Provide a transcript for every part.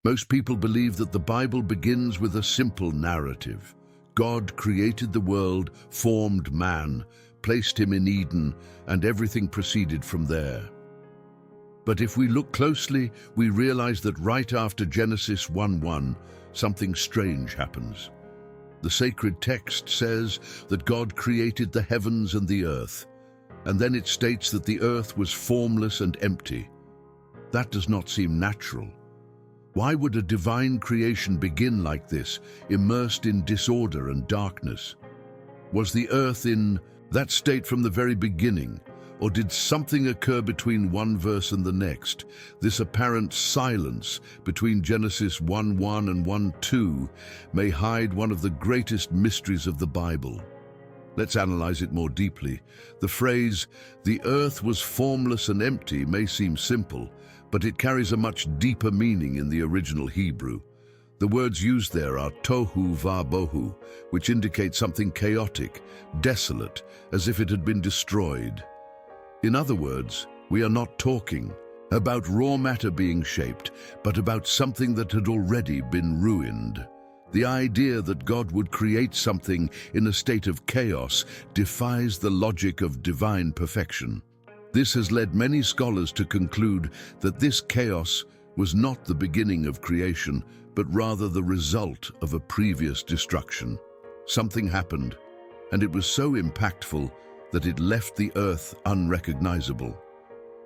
Most people believe that the Bible begins with a simple narrative. God created the world, formed man, placed him in Eden, and everything proceeded from there. But if we look closely, we realize that right after Genesis 1:1, something strange happens. The sacred text says that God created the heavens and the earth, and then it states that the earth was formless and empty. That does not seem natural. Why would a divine creation begin like this, immersed in disorder and darkness? Was the earth in that state from the very beginning, or did something occur between one verse and the next? This apparent silence between Genesis 1:1 and 1:2 may hide one of the greatest mysteries of the Bible. Let's analyze it more deeply. The phrase, "the earth was formless and empty," may seem simple, but it carries a much deeper meaning in the original Hebrew. The words used there are tohu va-bohu, which indicate something chaotic, desolate, as if it had been destroyed. In other words, we are not talking about raw matter being shaped, but about something that had already been ruined. The idea that God would create something in a state of chaos defies the logic of divine perfection. This has led many scholars to conclude that this chaos was not the beginning of creation, but rather the result of a previous destruction. Something happened, and it was so impactful that it left the earth unrecognizable.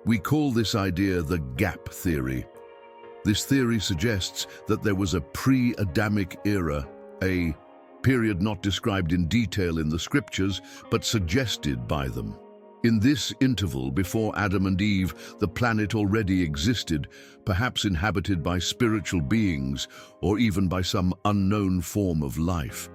We call this idea the gap theory. This theory suggests that there was a pre-Adamic era, a period not described in detail in the scriptures, but suggested by them. In this interval before Adam and Eve, the planet already existed, perhaps inhabited by spiritual beings or even by some unknown form of life.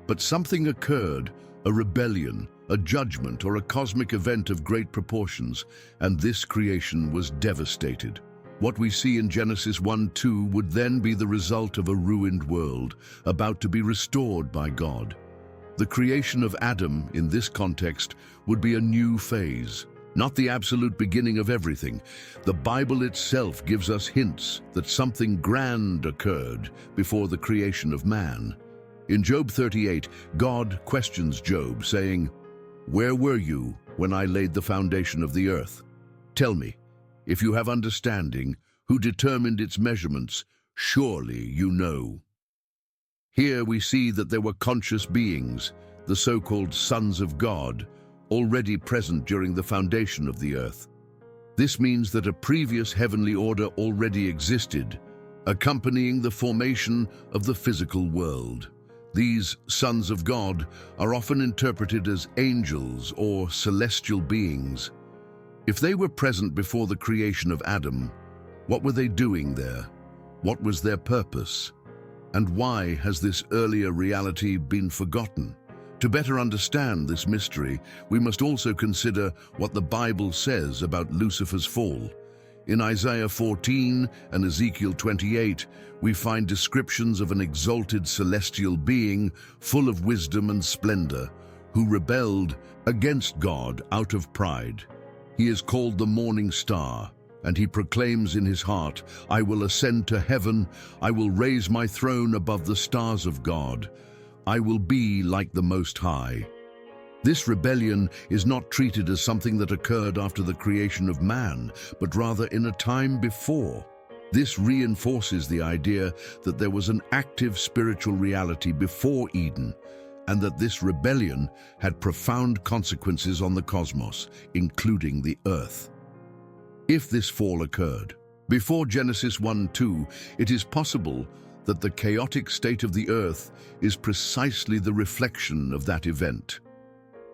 But something occurred, a rebellion, a judgment, or a cosmic event of great proportions, and this creation was devastated. What we see in Genesis 1:2 would then be the result of a ruined world, about to be restored by God. The creation of Adam, in this context, would be a new phase, not the absolute beginning of everything. The Bible itself gives us hints that something grand occurred before the creation of man. In Job 38, God questions Job, saying, "Where were you when I laid the foundation of the earth? Tell me, if you have understanding, who determined its measurements, surely you know." Here we see that there were conscious beings, the so-called sons of God, already present during the foundation of the earth. This means that a previous heavenly order already existed, accompanying the formation of the physical world. These sons of God are often interpreted as angels or celestial beings. If they were present before the creation of Adam, what were they doing there? What was their purpose? And why has this earlier reality been forgotten? To better understand this mystery, we must also consider what the Bible says about Lucifer's fall. In Isaiah 14 and Ezekiel 28, we find descriptions of an exalted celestial being full of wisdom and splendor, who rebelled against God out of pride. He is called the morning star, and he proclaims in his heart, "I will ascend to heaven, I will raise my throne above the stars of God. I will be like the Most High." This rebellion is not treated as something that occurred after the creation of man, but rather in a time before. This reinforces the idea that there was an active spiritual reality before Eden, and that this rebellion had profound consequences on the cosmos, including the earth. If this fall occurred before Genesis 1:2, it is possible that the chaotic state of the earth is precisely the reflection of that event.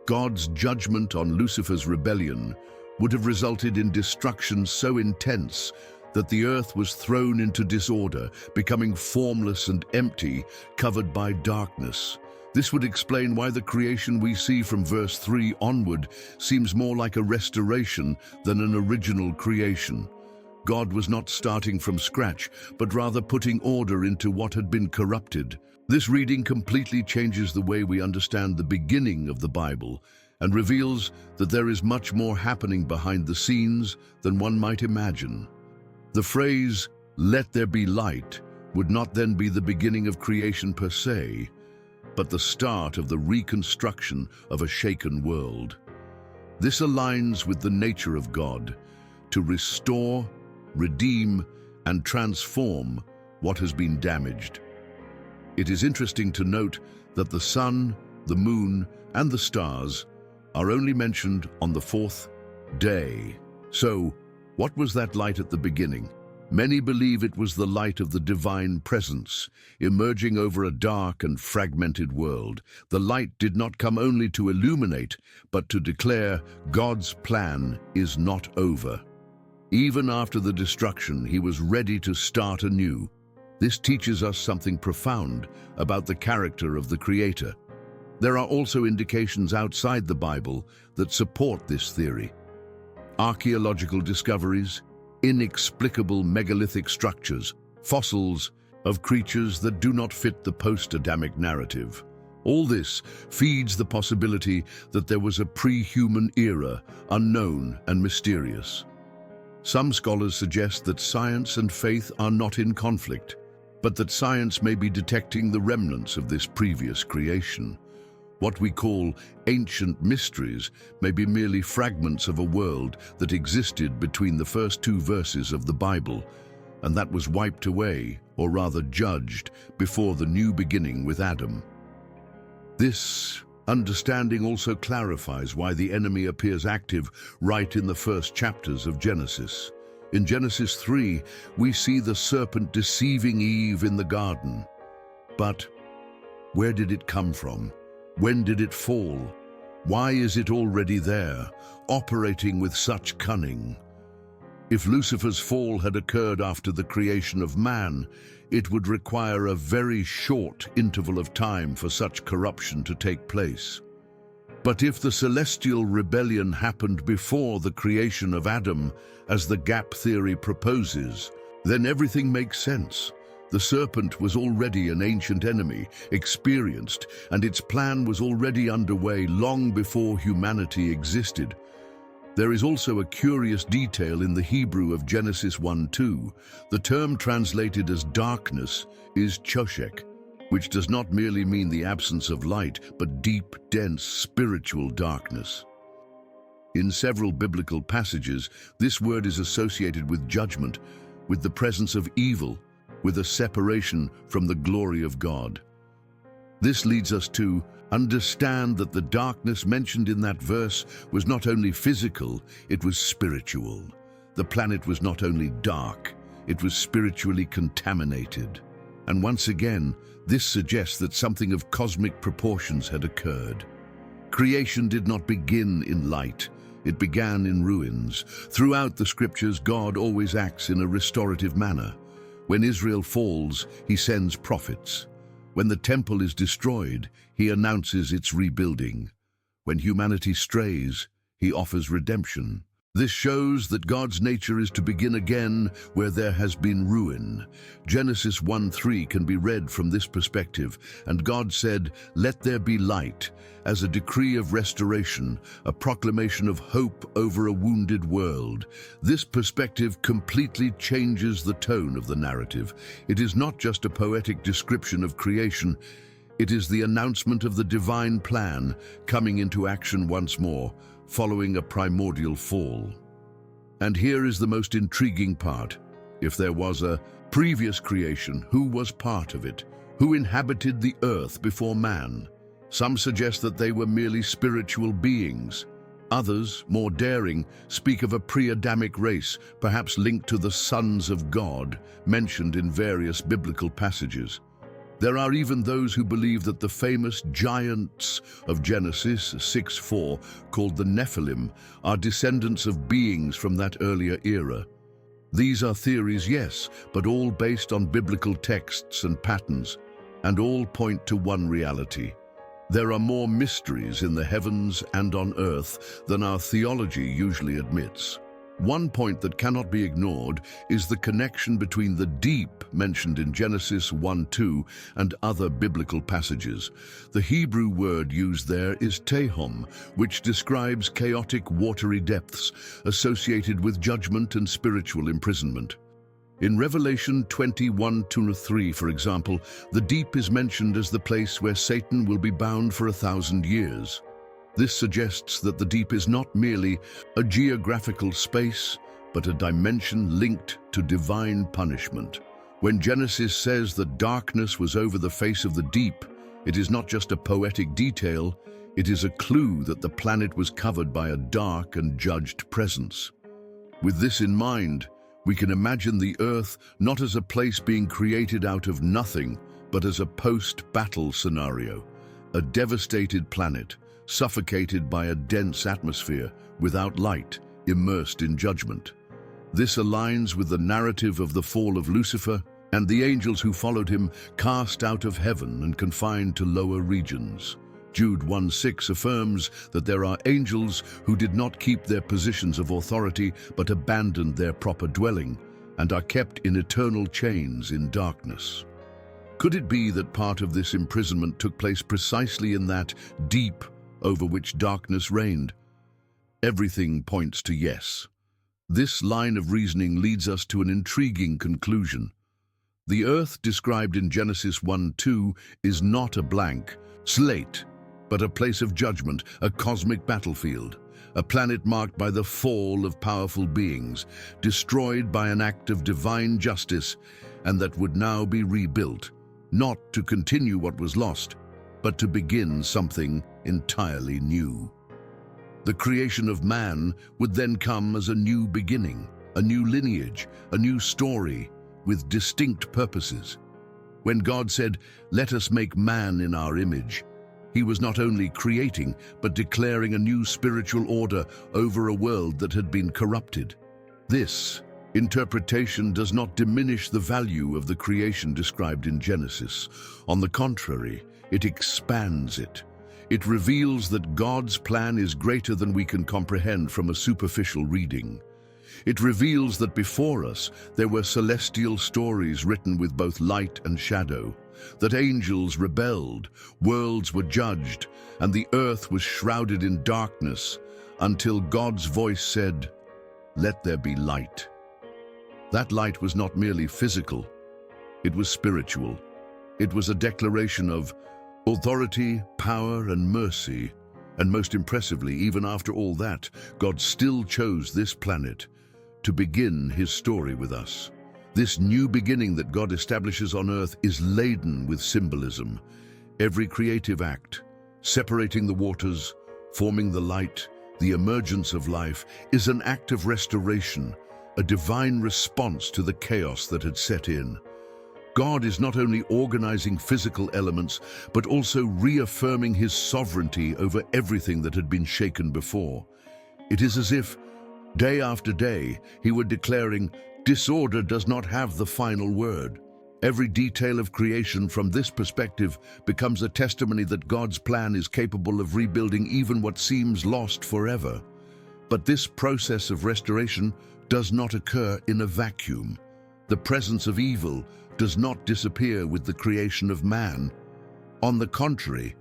God's judgment on Lucifer's rebellion would have resulted in destruction so intense that the earth was thrown into disorder, becoming formless and empty, covered by darkness. This would explain why the creation we see from verse 3 onward seems more like a restoration than an original creation. God was not starting from scratch, but rather putting order into what had been corrupted. This reading completely changes the way we understand the beginning of the Bible and reveals that there is much more happening behind the scenes than one might imagine. The phrase, "let there be light," would not then be the beginning of creation per se, but the start of the reconstruction of a shaken world. This aligns with the nature of God, to restore, redeem, and transform what has been damaged. It is interesting to note that the sun, the moon, and the stars are only mentioned on the fourth day. So, what was that light at the beginning? Many believe it was the light of the divine presence, emerging over a dark and fragmented world. The light did not come only to illuminate, but to declare God's plan is not over. Even after the destruction, he was ready to start anew. This teaches us something profound about the character of the Creator. There are also indications outside the Bible that support this theory. Archaeological discoveries, inexplicable megalithic structures, fossils of creatures that do not fit the post-Adamic narrative. All this feeds the possibility that there was a pre-human era, unknown and mysterious. Some scholars suggest that science and faith are not in conflict, but that science may be detecting the remnants of this previous creation. What we call ancient mysteries may be merely fragments of a world that existed between the first two verses of the Bible, and that was wiped away, or rather judged, before the new beginning with Adam. This understanding also clarifies why the enemy appears active right in the first chapters of Genesis. In Genesis 3, we see the serpent deceiving Eve in the garden. But where did it come from? When did it fall? Why is it already there, operating with such cunning? If Lucifer's fall had occurred after the creation of man, it would require a very short interval of time for such corruption to take place. But if the celestial rebellion happened before the creation of Adam, as the gap theory proposes, then everything makes sense. The serpent was already an ancient enemy, experienced, and its plan was already underway long before humanity existed. There is also a curious detail in the Hebrew of Genesis 1:2. The term translated as darkness is choshek, which does not merely mean the absence of light, but deep, dense, spiritual darkness. In several biblical passages, this word is associated with judgment, with the presence of evil, with a separation from the glory of God. This leads us to understand that the darkness mentioned in that verse was not only physical, it was spiritual. The planet was not only dark, it was spiritually contaminated. And once again, this suggests that something of cosmic proportions had occurred. Creation did not begin in light, it began in ruins. Throughout the scriptures, God always acts in a restorative manner. When Israel falls, he sends prophets. When the temple is destroyed, he announces its rebuilding. When humanity strays, he offers redemption. This shows that God's nature is to begin again where there has been ruin. Genesis 1:3 can be read from this perspective, and God said, "Let there be light," as a decree of restoration, a proclamation of hope over a wounded world. This perspective completely changes the tone of the narrative. It is not just a poetic description of creation, it is the announcement of the divine plan coming into action once more, following a primordial fall. And here is the most intriguing part. If there was a previous creation, who was part of it? Who inhabited the earth before man? Some suggest that they were merely spiritual beings. Others, more daring, speak of a pre-Adamic race, perhaps linked to the sons of God, mentioned in various biblical passages. There are even those who believe that the famous giants of Genesis 6:4, called the Nephilim, are descendants of beings from that earlier era. These are theories, yes, but all based on biblical texts and patterns, and all point to one reality. There are more mysteries in the heavens and on earth than our theology usually admits. One point that cannot be ignored is the connection between the deep mentioned in Genesis 1:2 and other biblical passages. The Hebrew word used there is tehom, which describes chaotic watery depths associated with judgment and spiritual imprisonment. In Revelation 21:2-3, for example, the deep is mentioned as the place where Satan will be bound for 1,000 years. This suggests that the deep is not merely a geographical space, but a dimension linked to divine punishment. When Genesis says that darkness was over the face of the deep, it is not just a poetic detail, it is a clue that the planet was covered by a dark and judged presence. With this in mind, we can imagine the Earth not as a place being created out of nothing, but as a post-battle scenario, a devastated planet, suffocated by a dense atmosphere, without light, immersed in judgment. This aligns with the narrative of the fall of Lucifer and the angels who followed him, cast out of heaven and confined to lower regions. Jude 1:6 affirms that there are angels who did not keep their positions of authority but abandoned their proper dwelling and are kept in eternal chains in darkness. Could it be that part of this imprisonment took place precisely in that deep over which darkness reigned? Everything points to yes. This line of reasoning leads us to an intriguing conclusion. The Earth described in Genesis 1:2 is not a blank slate, but a place of judgment, a cosmic battlefield, a planet marked by the fall of powerful beings, destroyed by an act of divine justice, and that would now be rebuilt, not to continue what was lost, but to begin something entirely new. The creation of man would then come as a new beginning, a new lineage, a new story, with distinct purposes. When God said, "Let us make man in our image," he was not only creating, but declaring a new spiritual order over a world that had been corrupted. This interpretation does not diminish the value of the creation described in Genesis. On the contrary, it expands it. It reveals that God's plan is greater than we can comprehend from a superficial reading. It reveals that before us there were celestial stories written with both light and shadow, that angels rebelled, worlds were judged, and the earth was shrouded in darkness until God's voice said, "Let there be light." That light was not merely physical, it was spiritual. It was a declaration of authority, power, and mercy. And most impressively, even after all that, God still chose this planet to begin his story with us. This new beginning that God establishes on earth is laden with symbolism. Every creative act, separating the waters, forming the light, the emergence of life, is an act of restoration, a divine response to the chaos that had set in. God is not only organizing physical elements, but also reaffirming his sovereignty over everything that had been shaken before. It is as if, day after day, he were declaring, disorder does not have the final word. Every detail of creation from this perspective becomes a testimony that God's plan is capable of rebuilding even what seems lost forever. But this process of restoration does not occur in a vacuum. The presence of evil does not disappear with the creation of man. On the contrary,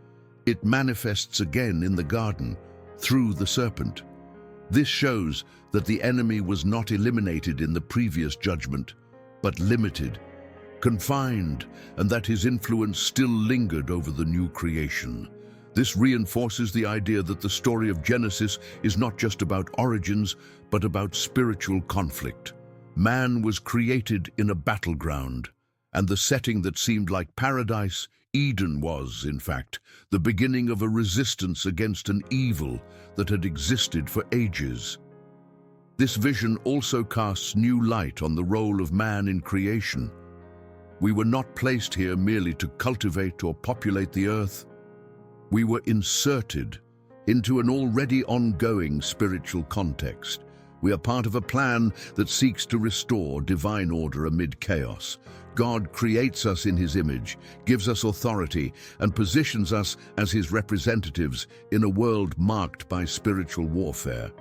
it manifests again in the garden, through the serpent. This shows that the enemy was not eliminated in the previous judgment, but limited, confined, and that his influence still lingered over the new creation. This reinforces the idea that the story of Genesis is not just about origins, but about spiritual conflict. Man was created in a battleground, and the setting that seemed like paradise, Eden, was, in fact, the beginning of a resistance against an evil that had existed for ages. This vision also casts new light on the role of man in creation. We were not placed here merely to cultivate or populate the earth. We were inserted into an already ongoing spiritual context. We are part of a plan that seeks to restore divine order amid chaos. God creates us in his image, gives us authority, and positions us as his representatives in a world marked by spiritual warfare.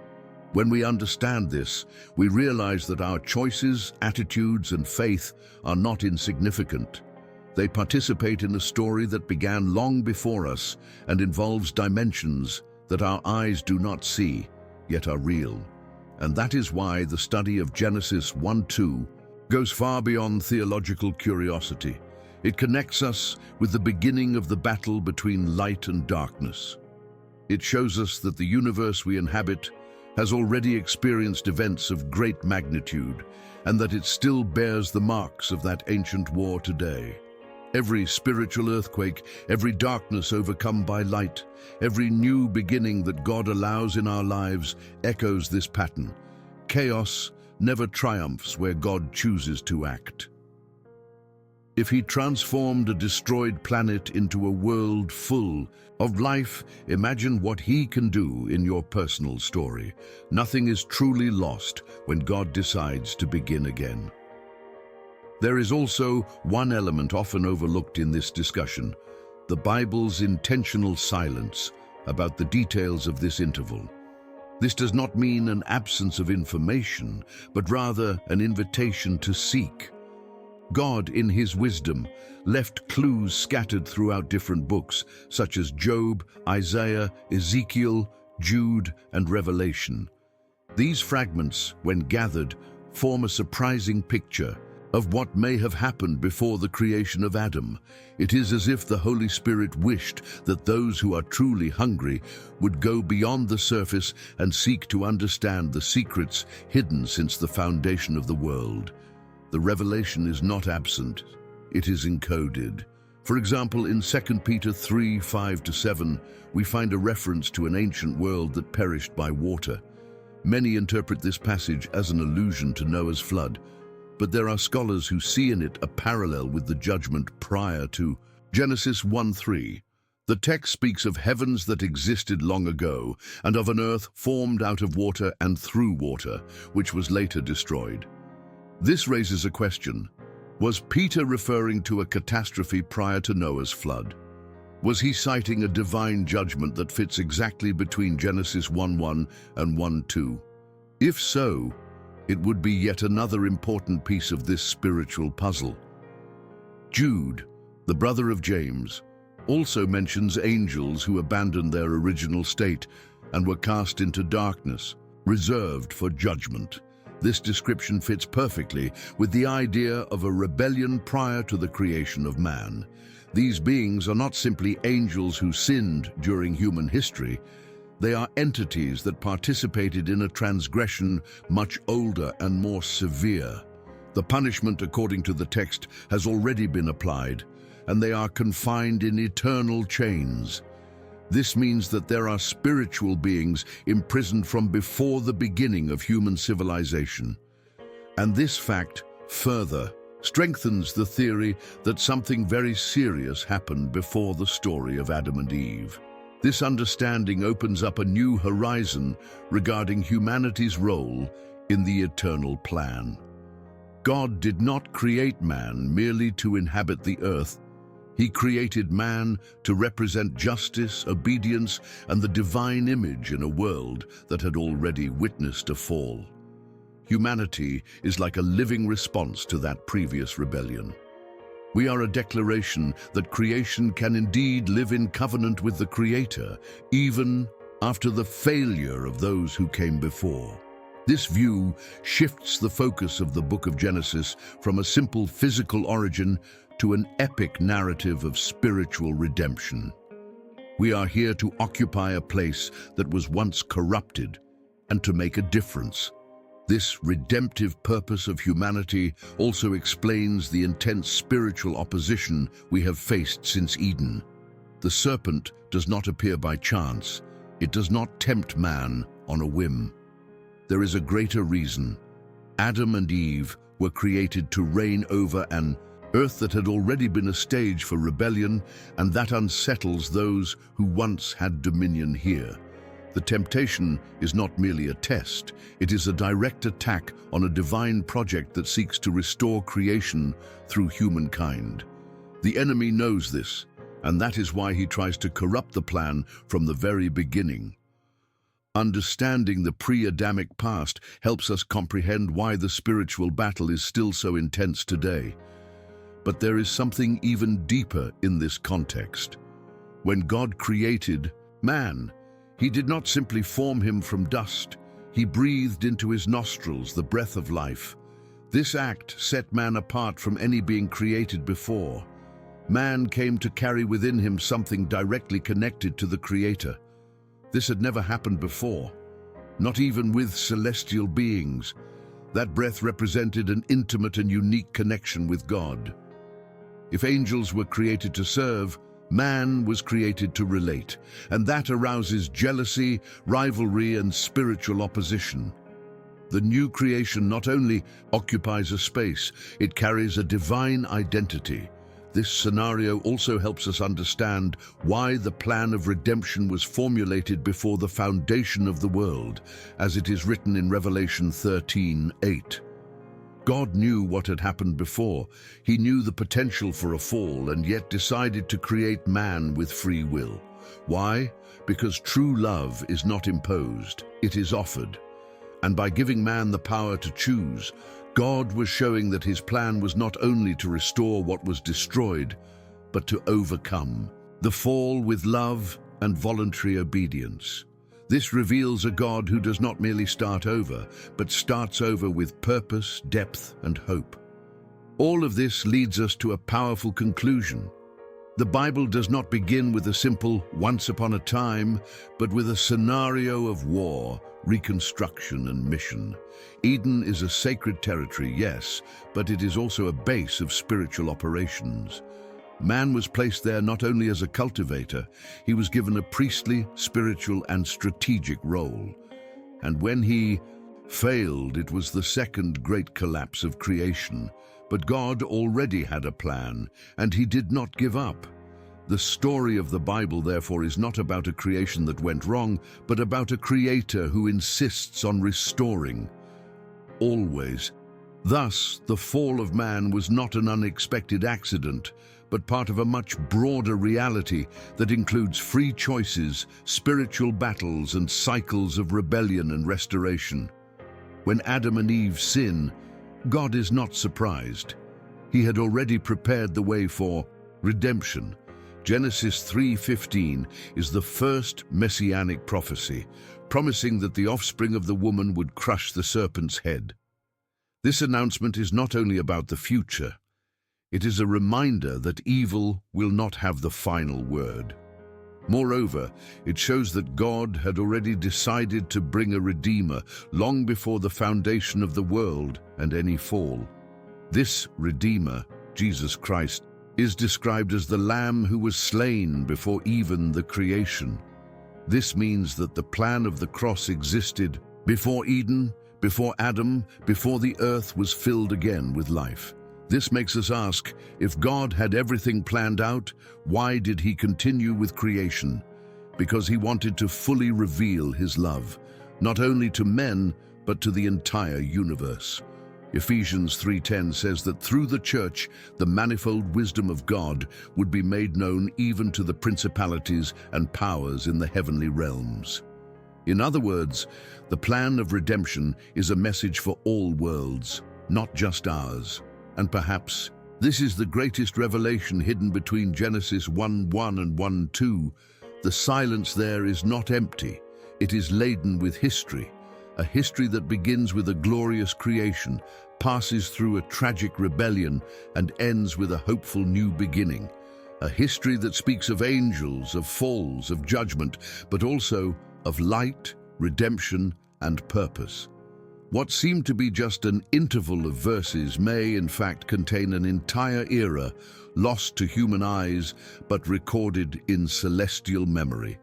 When we understand this, we realize that our choices, attitudes, and faith are not insignificant. They participate in a story that began long before us and involves dimensions that our eyes do not see, yet are real. And that is why the study of Genesis 1:2 goes far beyond theological curiosity. It connects us with the beginning of the battle between light and darkness. It shows us that the universe we inhabit has already experienced events of great magnitude, and that it still bears the marks of that ancient war today. Every spiritual earthquake, every darkness overcome by light, every new beginning that God allows in our lives echoes this pattern. Chaos never triumphs where God chooses to act. If he transformed a destroyed planet into a world full of life, imagine what he can do in your personal story. Nothing is truly lost when God decides to begin again. There is also one element often overlooked in this discussion: the Bible's intentional silence about the details of this interval. This does not mean an absence of information, but rather an invitation to seek. God, in his wisdom, left clues scattered throughout different books, such as Job, Isaiah, Ezekiel, Jude, and Revelation. These fragments, when gathered, form a surprising picture of what may have happened before the creation of Adam. It is as if the Holy Spirit wished that those who are truly hungry would go beyond the surface and seek to understand the secrets hidden since the foundation of the world. The revelation is not absent, it is encoded. For example, in 2 Peter 3, 5-7, we find a reference to an ancient world that perished by water. Many interpret this passage as an allusion to Noah's flood, but there are scholars who see in it a parallel with the judgment prior to Genesis 1:3. The text speaks of heavens that existed long ago, and of an earth formed out of water and through water, which was later destroyed. This raises a question. Was Peter referring to a catastrophe prior to Noah's flood? Was he citing a divine judgment that fits exactly between Genesis 1:1 and 1:2? If so, it would be yet another important piece of this spiritual puzzle. Jude, the brother of James, also mentions angels who abandoned their original state and were cast into darkness, reserved for judgment. This description fits perfectly with the idea of a rebellion prior to the creation of man. These beings are not simply angels who sinned during human history. They are entities that participated in a transgression much older and more severe. The punishment, according to the text, has already been applied, and they are confined in eternal chains. This means that there are spiritual beings imprisoned from before the beginning of human civilization. And this fact further strengthens the theory that something very serious happened before the story of Adam and Eve. This understanding opens up a new horizon regarding humanity's role in the eternal plan. God did not create man merely to inhabit the earth. He created man to represent justice, obedience, and the divine image in a world that had already witnessed a fall. Humanity is like a living response to that previous rebellion. We are a declaration that creation can indeed live in covenant with the Creator, even after the failure of those who came before. This view shifts the focus of the book of Genesis from a simple physical origin to an epic narrative of spiritual redemption. We are here to occupy a place that was once corrupted and to make a difference. This redemptive purpose of humanity also explains the intense spiritual opposition we have faced since Eden. The serpent does not appear by chance. It does not tempt man on a whim. There is a greater reason. Adam and Eve were created to reign over an earth that had already been a stage for rebellion, and that unsettles those who once had dominion here. The temptation is not merely a test, it is a direct attack on a divine project that seeks to restore creation through humankind. The enemy knows this, and that is why he tries to corrupt the plan from the very beginning. Understanding the pre-Adamic past helps us comprehend why the spiritual battle is still so intense today. But there is something even deeper in this context. When God created man, He did not simply form him from dust. He breathed into his nostrils the breath of life. This act set man apart from any being created before. Man came to carry within him something directly connected to the Creator. This had never happened before, not even with celestial beings. That breath represented an intimate and unique connection with God. If angels were created to serve, man was created to relate, and that arouses jealousy, rivalry, and spiritual opposition. The new creation not only occupies a space, it carries a divine identity. This scenario also helps us understand why the plan of redemption was formulated before the foundation of the world, as it is written in Revelation 13:8. God knew what had happened before. He knew the potential for a fall and yet decided to create man with free will. Why? Because true love is not imposed, it is offered. And by giving man the power to choose, God was showing that his plan was not only to restore what was destroyed, but to overcome the fall with love and voluntary obedience. This reveals a God who does not merely start over, but starts over with purpose, depth, and hope. All of this leads us to a powerful conclusion. The Bible does not begin with a simple once upon a time, but with a scenario of war, reconstruction, and mission. Eden is a sacred territory, yes, but it is also a base of spiritual operations. Man was placed there not only as a cultivator, he was given a priestly, spiritual, and strategic role. And when he failed, it was the second great collapse of creation. But God already had a plan, and he did not give up. The story of the Bible, therefore, is not about a creation that went wrong, but about a creator who insists on restoring. Always. Thus, the fall of man was not an unexpected accident, but part of a much broader reality that includes free choices, spiritual battles, and cycles of rebellion and restoration. When Adam and Eve sin, God is not surprised. He had already prepared the way for redemption. Genesis 3:15 is the first messianic prophecy, promising that the offspring of the woman would crush the serpent's head. This announcement is not only about the future, it is a reminder that evil will not have the final word. Moreover, it shows that God had already decided to bring a Redeemer long before the foundation of the world and any fall. This Redeemer, Jesus Christ, is described as the Lamb who was slain before even the creation. This means that the plan of the cross existed before Eden, before Adam, before the earth was filled again with life. This makes us ask, if God had everything planned out, why did he continue with creation? Because he wanted to fully reveal his love, not only to men, but to the entire universe. Ephesians 3:10 says that through the church, the manifold wisdom of God would be made known even to the principalities and powers in the heavenly realms. In other words, the plan of redemption is a message for all worlds, not just ours. And perhaps this is the greatest revelation hidden between Genesis 1:1 and 1:2. The silence there is not empty. It is laden with history, a history that begins with a glorious creation, passes through a tragic rebellion, and ends with a hopeful new beginning. A history that speaks of angels, of falls, of judgment, but also of light, redemption, and purpose. What seemed to be just an interval of verses may, in fact, contain an entire era, lost to human eyes, but recorded in celestial memory.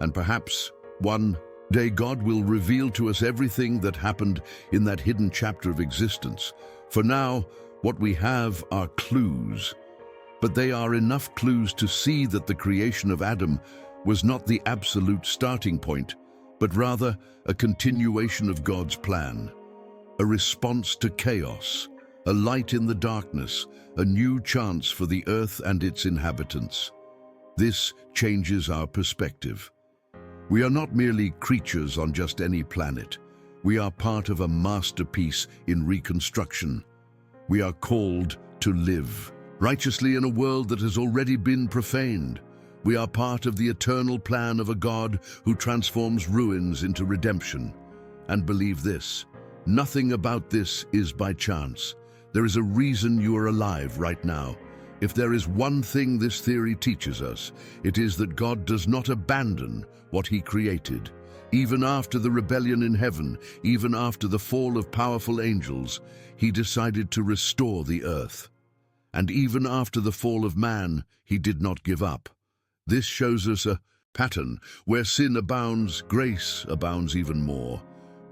And perhaps one day God will reveal to us everything that happened in that hidden chapter of existence. For now, what we have are clues, but they are enough clues to see that the creation of Adam was not the absolute starting point, but rather a continuation of God's plan, a response to chaos, a light in the darkness, a new chance for the earth and its inhabitants. This changes our perspective. We are not merely creatures on just any planet. We are part of a masterpiece in reconstruction. We are called to live righteously in a world that has already been profaned. We are part of the eternal plan of a God who transforms ruins into redemption. And believe this, Nothing about this is by chance. There is a reason you are alive right now. If there is one thing this theory teaches us, it is that God does not abandon what he created. Even after the rebellion in heaven, even after the fall of powerful angels, he decided to restore the earth. And even after the fall of man, he did not give up. This shows us a pattern. Where sin abounds, grace abounds even more.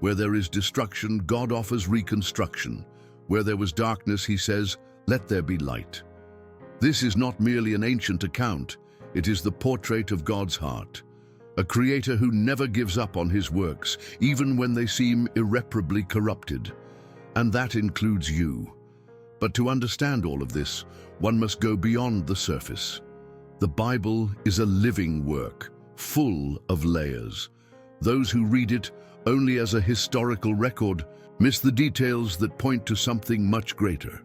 Where there is destruction, God offers reconstruction. Where there was darkness, he says, "Let there be light." This is not merely an ancient account, it is the portrait of God's heart. A creator who never gives up on his works, even when they seem irreparably corrupted. And that includes you. But to understand all of this, one must go beyond the surface. The Bible is a living work, full of layers. Those who read it only as a historical record miss the details that point to something much greater.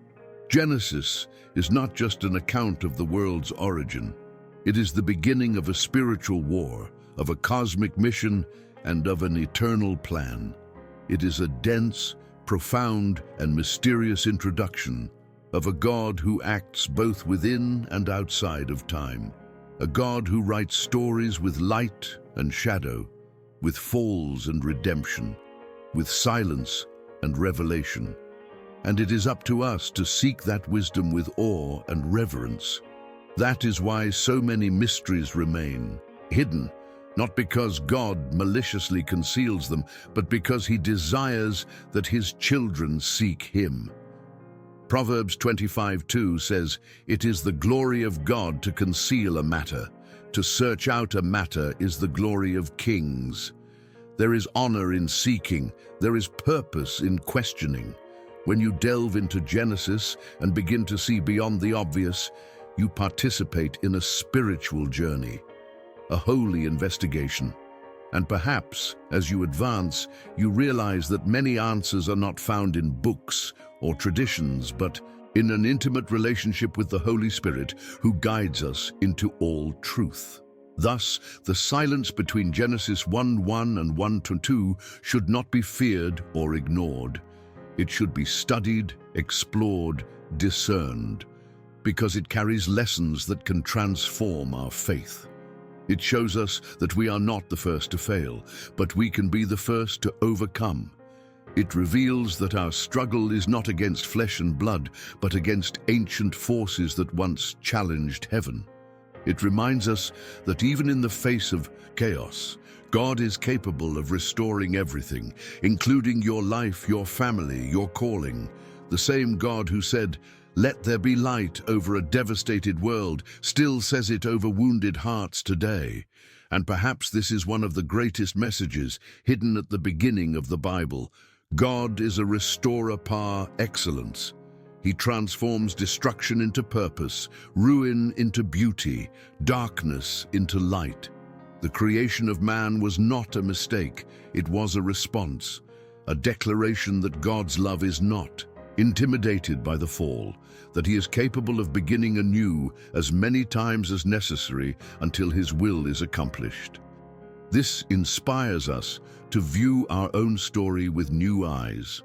Genesis is not just an account of the world's origin. It is the beginning of a spiritual war, of a cosmic mission, and of an eternal plan. It is a dense, profound, and mysterious introduction of a God who acts both within and outside of time. A God who writes stories with light and shadow, with falls and redemption, with silence and revelation. And it is up to us to seek that wisdom with awe and reverence. That is why so many mysteries remain hidden, not because God maliciously conceals them, but because he desires that his children seek him. Proverbs 25:2 says, "It is the glory of God to conceal a matter. To search out a matter is the glory of kings." There is honor in seeking. There is purpose in questioning. When you delve into Genesis and begin to see beyond the obvious, you participate in a spiritual journey, a holy investigation. And perhaps, as you advance, you realize that many answers are not found in books or traditions, but in an intimate relationship with the Holy Spirit who guides us into all truth. Thus, the silence between Genesis 1:1 and 1:2 should not be feared or ignored. It should be studied, explored, discerned, because it carries lessons that can transform our faith. It shows us that we are not the first to fail, but we can be the first to overcome. It reveals that our struggle is not against flesh and blood, but against ancient forces that once challenged heaven. It reminds us that even in the face of chaos, God is capable of restoring everything, including your life, your family, your calling. The same God who said, "Let there be light," over a devastated world, still says it over wounded hearts today. And perhaps this is one of the greatest messages hidden at the beginning of the Bible. God is a restorer par excellence. He transforms destruction into purpose, ruin into beauty, darkness into light. The creation of man was not a mistake, it was a response, a declaration that God's love is not intimidated by the fall, that he is capable of beginning anew as many times as necessary until his will is accomplished. This inspires us to view our own story with new eyes.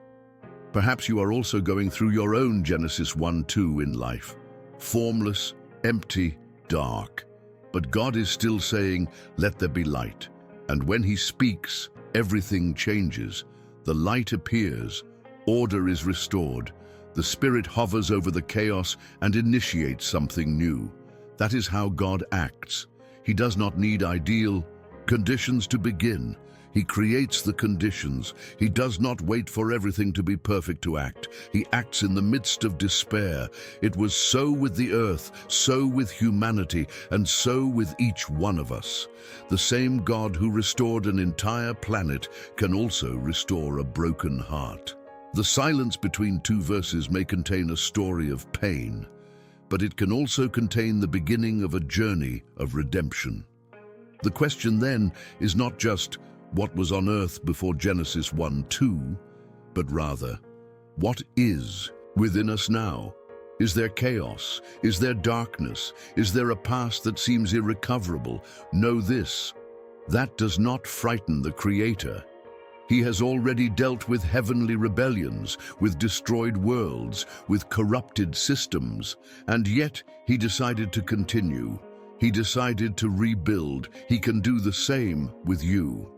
Perhaps you are also going through your own Genesis 1:2 in life, formless, empty, dark. But God is still saying, "Let there be light." And when he speaks, everything changes. The light appears, order is restored, the Spirit hovers over the chaos and initiates something new. That is how God acts. He does not need ideal conditions to begin. He creates the conditions. He does not wait for everything to be perfect to act. He acts in the midst of despair. It was so with the earth, so with humanity, and so with each one of us. The same God who restored an entire planet can also restore a broken heart. The silence between two verses may contain a story of pain, but it can also contain the beginning of a journey of redemption. The question then is not just what was on earth before Genesis 1:2, but rather, what is within us now? Is there chaos? Is there darkness? Is there a past that seems irrecoverable? Know this: that does not frighten the Creator. He has already dealt with heavenly rebellions, with destroyed worlds, with corrupted systems, and yet he decided to continue. He decided to rebuild. He can do the same with you.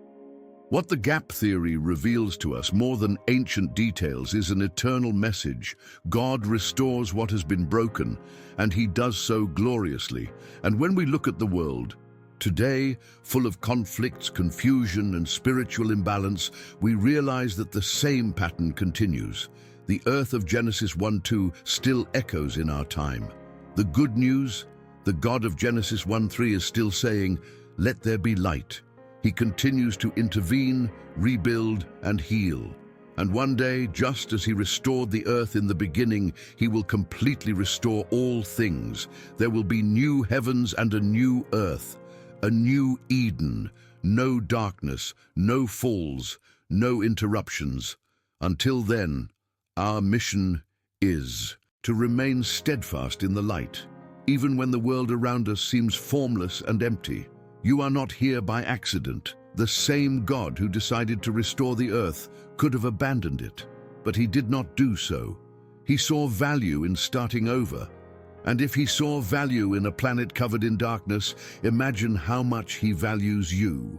What the gap theory reveals to us more than ancient details is an eternal message. God restores what has been broken, and he does so gloriously. And when we look at the world today, full of conflicts, confusion, and spiritual imbalance, we realize that the same pattern continues. The earth of Genesis 1:2 still echoes in our time. The good news, the God of Genesis 1:3 is still saying, "Let there be light." He continues to intervene, rebuild, and heal. And one day, just as he restored the earth in the beginning, he will completely restore all things. There will be new heavens and a new earth, a new Eden, no darkness, no falls, no interruptions. Until then, our mission is to remain steadfast in the light, even when the world around us seems formless and empty. You are not here by accident. The same God who decided to restore the earth could have abandoned it, but he did not do so. He saw value in starting over. And if he saw value in a planet covered in darkness, imagine how much he values you.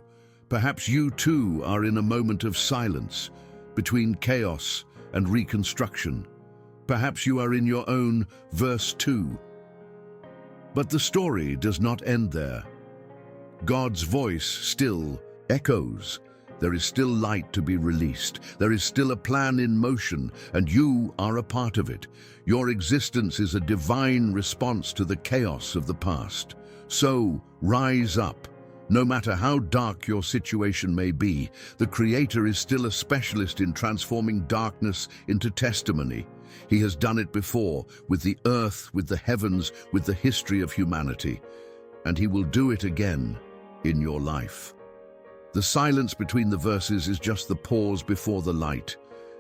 Perhaps you too are in a moment of silence between chaos and reconstruction. Perhaps you are in your own verse 2. But the story does not end there. God's voice still echoes. There is still light to be released. There is still a plan in motion, and you are a part of it. Your existence is a divine response to the chaos of the past. So, rise up. No matter how dark your situation may be, the Creator is still a specialist in transforming darkness into testimony. He has done it before, with the earth, with the heavens, with the history of humanity. And he will do it again in your life. The silence between the verses is just the pause before the light,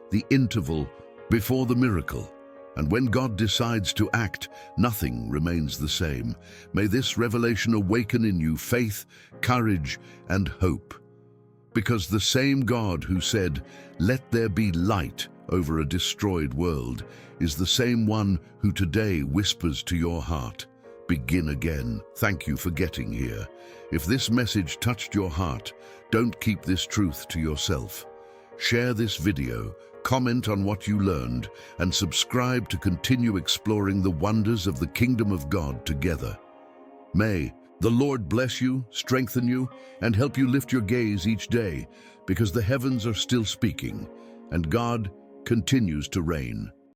the interval before the miracle. And when God decides to act, nothing remains the same. May this revelation awaken in you faith, courage, and hope. Because the same God who said, "Let there be light," over a destroyed world, is the same one who today whispers to your heart, "Begin again." Thank you for getting here. If this message touched your heart, don't keep this truth to yourself. Share this video, comment on what you learned, and subscribe to continue exploring the wonders of the kingdom of God together. May the Lord bless you, strengthen you, and help you lift your gaze each day, because the heavens are still speaking, and God continues to reign.